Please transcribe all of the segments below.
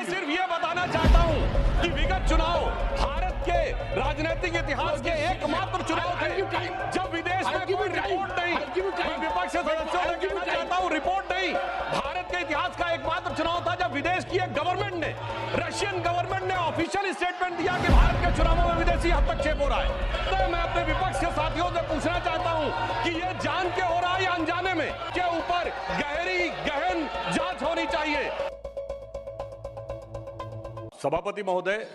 मैं सिर्फ ये बताना चाहता हूं कि विगत चुनाव भारत के राजनीतिक इतिहास के एकमात्र चुनाव थे जब विदेश में कोई रिपोर्ट नहीं, मैं विपक्ष सदस्यों से कहना चाहता हूं, रिपोर्ट नहीं, भारत के इतिहास का एकमात्र चुनाव था जब विदेश की एक गवर्नमेंट ने, रशियन गवर्नमेंट ने ऑफिशियल स्टेटमेंट दिया कि भारत के चुनावों में विदेशी हस्तक्षेप हो रहा है। तो मैं अपने विपक्ष के साथियों से पूछना चाहता हूं कि यह जान के हो रहा है या अनजाने में, के ऊपर गहन जांच होनी चाहिए। सभापति महोदय,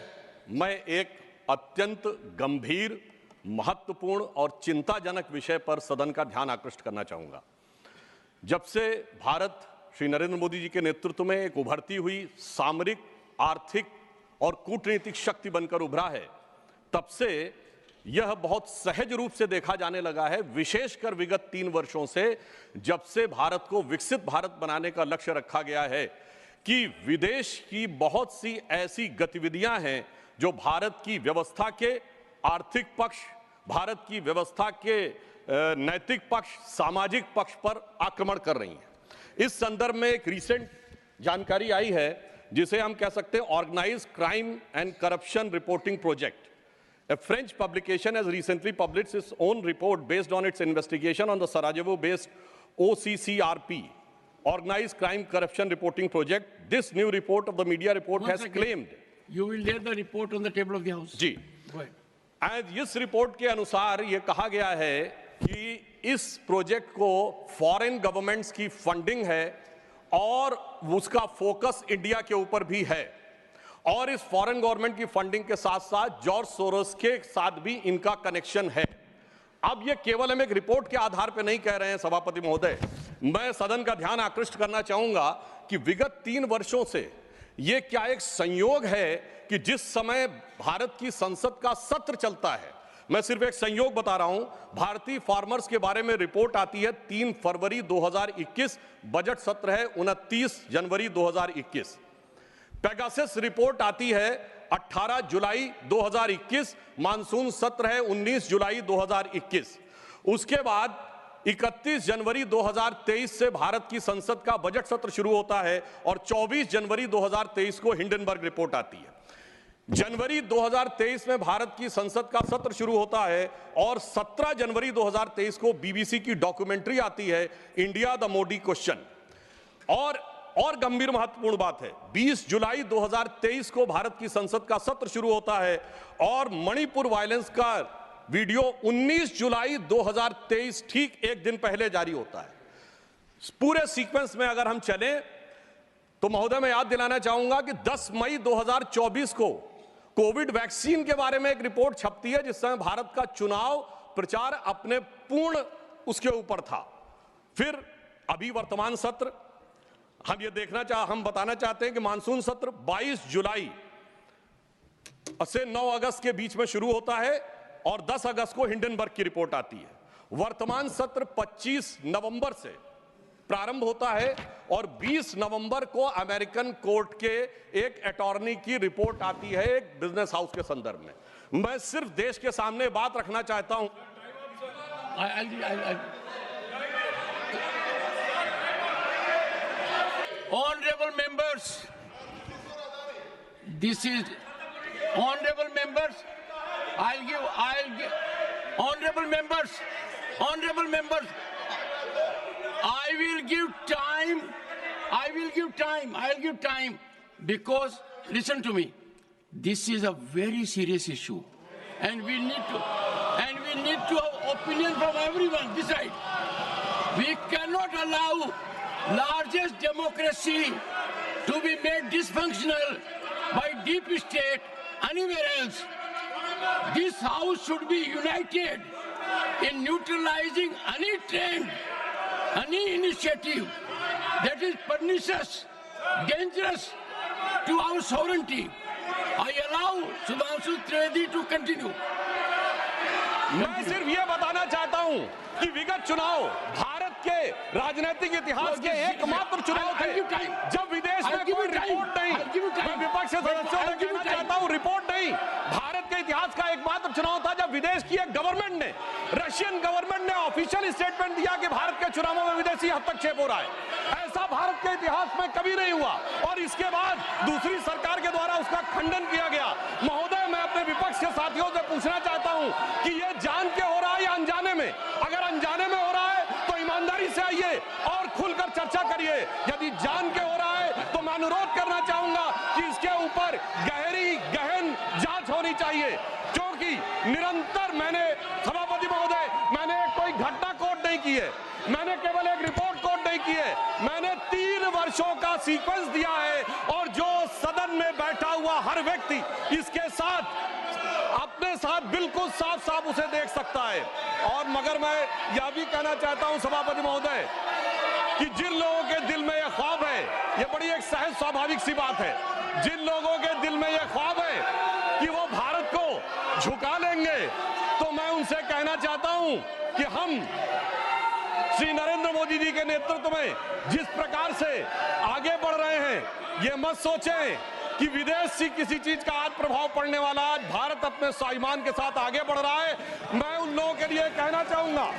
मैं एक अत्यंत गंभीर, महत्वपूर्ण और चिंताजनक विषय पर सदन का ध्यान आकृष्ट करना चाहूंगा। जब से भारत श्री नरेंद्र मोदी जी के नेतृत्व में एक उभरती हुई सामरिक, आर्थिक और कूटनीतिक शक्ति बनकर उभरा है, तब से यह बहुत सहज रूप से देखा जाने लगा है, विशेषकर विगत 3 वर्षों से, जब से भारत को विकसित भारत बनाने का लक्ष्य रखा गया है, कि विदेश की बहुत सी ऐसी गतिविधियां हैं जो भारत की व्यवस्था के आर्थिक पक्ष, भारत की व्यवस्था के नैतिक पक्ष, सामाजिक पक्ष पर आक्रमण कर रही हैं। इस संदर्भ में एक रीसेंट जानकारी आई है जिसे हम कह सकते हैं organised crime and corruption reporting project. A French publication has recently published its own report based on its investigation on the Sarajevo-based OCCRP, Organized Crime Corruption Reporting Project. This new report of the media report has claimed. You will lay the report on the table of the House. जी। Go ahead. And इस report के अनुसार ये कहा गया है कि इस प्रोजेक्ट को फॉरेन गवर्नमेंट्स की फंडिंग है और उसका फोकस इंडिया के ऊपर भी है, और इस फॉरेन गवर्नमेंट की फंडिंग के साथ साथ जॉर्ज सोरोस के साथ भी इनका कनेक्शन है। अब ये केवल हम एक रिपोर्ट के आधार पर नहीं कह रहे हैं सभापति महोदय, मैं सदन का ध्यान आकृष्ट करना चाहूंगा कि विगत 3 वर्षों से ये क्या एक संयोग है कि जिस समय भारत की संसद का सत्र चलता है, मैं सिर्फ एक संयोग बता रहा हूं, भारतीय फार्मर्स के बारे में रिपोर्ट आती है 3 फरवरी 2021, बजट सत्र है 29 जनवरी 2021। पेगासस रिपोर्ट आती है 18 जुलाई 2021, मानसून सत्र है 19 जुलाई 2021। उसके बाद 31 जनवरी 2023 से भारत की संसद का बजट सत्र शुरू होता है और 24 जनवरी 2023 को हिंडनबर्ग रिपोर्ट आती है। जनवरी 2023 में भारत की संसद का सत्र शुरू होता है और 17 जनवरी 2023 को बीबीसी की डॉक्यूमेंट्री आती है, इंडिया द मोदी क्वेश्चन। और गंभीर महत्वपूर्ण बात है, 20 जुलाई 2023 को भारत की संसद का सत्र शुरू होता है और मणिपुर वायलेंस का वीडियो 19 जुलाई 2023, ठीक एक दिन पहले जारी होता है। पूरे सीक्वेंस में अगर हम चलें तो महोदय मैं याद दिलाना चाहूंगा कि 10 मई 2024 को कोविड वैक्सीन के बारे में एक रिपोर्ट छपती है, जिस समय भारत का चुनाव प्रचार अपने पूर्ण उसके ऊपर था। फिर अभी वर्तमान सत्र हम बताना चाहते हैं कि मानसून सत्र 22 जुलाई से 9 अगस्त के बीच में शुरू होता है और 10 अगस्त को हिंडनबर्ग की रिपोर्ट आती है। वर्तमान सत्र 25 नवंबर से प्रारंभ होता है और 20 नवंबर को अमेरिकन कोर्ट के एक अटॉर्नी की रिपोर्ट आती है एक बिजनेस हाउस के संदर्भ में। मैं सिर्फ देश के सामने बात रखना चाहता हूं। Honorable members, this is honorable members. I'll give honorable members. I will give time because listen to me. This is a very serious issue, and we need to have opinion from everyone this side. We cannot allow largest democracy to be made dysfunctional by deep state anywhere else. This house should be united in neutralizing any trend, any initiative that is pernicious, dangerous to our sovereignty. I allow Sudhanshu Trivedi to continue. मैं सिर्फ ये बताना चाहता हूं कि विगत चुनाव भारत के राजनीतिक इतिहास के एकमात्र चुनाव थे जब विदेश में कोई रिपोर्ट नहीं, मैं विपक्ष सदस्यों से कहना चाहता हूं, रिपोर्ट नहीं, भारत के इतिहास इतिहास का एकमात्र चुनाव था जब विदेश की एक गवर्नमेंट ने, रशियन गवर्नमेंट ने ऑफिशियल स्टेटमेंट दिया कि भारत के चुनावों में विदेशी हस्तक्षेप हो रहा है। ऐसा भारत के इतिहास में कभी नहीं हुआ और इसके बाद दूसरी सरकार के द्वारा उसका खंडन किया गया। महोदय, मैं अपने विपक्ष के साथियों से पूछना चाहता हूं कि ये जान के हो रहा है या अनजाने में? अगर अनजाने में हो रहा है तो ईमानदारी से आइए और खुलकर चर्चा करिए। यदि जान के हो रहा है तो मैं अनुरोध करना चाहूंगा कि इसके ऊपर गहन जांच होनी चाहिए, क्योंकि निरंतर मैंने, सभापति महोदय, मैंने कोई घटना कोट नहीं की है, मैंने केवल एक रिपोर्ट कोट नहीं की है, मैंने 3 वर्षों का सीक्वेंस दिया है और जो सदन में बैठा हुआ हर व्यक्ति इसके साथ, अपने साथ बिल्कुल साफ साफ उसे देख सकता है। और मगर मैं यह भी कहना चाहता हूं सभापति महोदय कि जिन लोगों के दिल में यह ख्वाब है, यह बड़ी एक सहज स्वाभाविक सी बात है, जिन लोगों के दिल में यह ख्वाब है कि वो भारत को झुका लेंगे, तो मैं उनसे कहना चाहता हूं कि हम श्री नरेंद्र मोदी जी के नेतृत्व में जिस प्रकार से आगे बढ़ रहे हैं, ये मत सोचें कि विदेश से किसी चीज का आज प्रभाव पड़ने वाला। आज भारत अपने स्वाभिमान के साथ आगे बढ़ रहा है। मैं उन लोगों के लिए कहना चाहूंगा,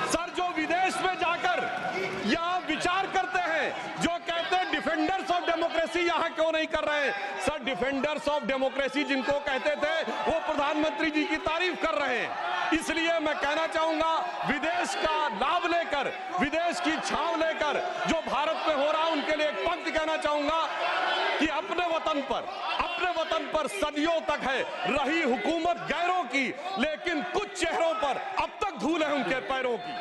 सर, जो विदेश में जाकर यहाँ विचार करते हैं, जो कहते हैं डिफेंडर्स ऑफ डेमोक्रेसी यहाँ क्यों नहीं कर रहे हैं? सर, डिफेंडर्स ऑफ डेमोक्रेसी जिनको कहते थे वो प्रधानमंत्री जी की तारीफ कर रहे हैं। इसलिए मैं कहना चाहूंगा, विदेश का लाभ लेकर, विदेश की छांव लेकर जो भारत में हो रहा है, उनके लिए एक पंक्ति कहना चाहूंगा कि अपने वतन पर सदियों तक है रही हुकूमत गैरों की, लेकिन कुछ चेहरों पर अब तक धूल है उनके पैरों की।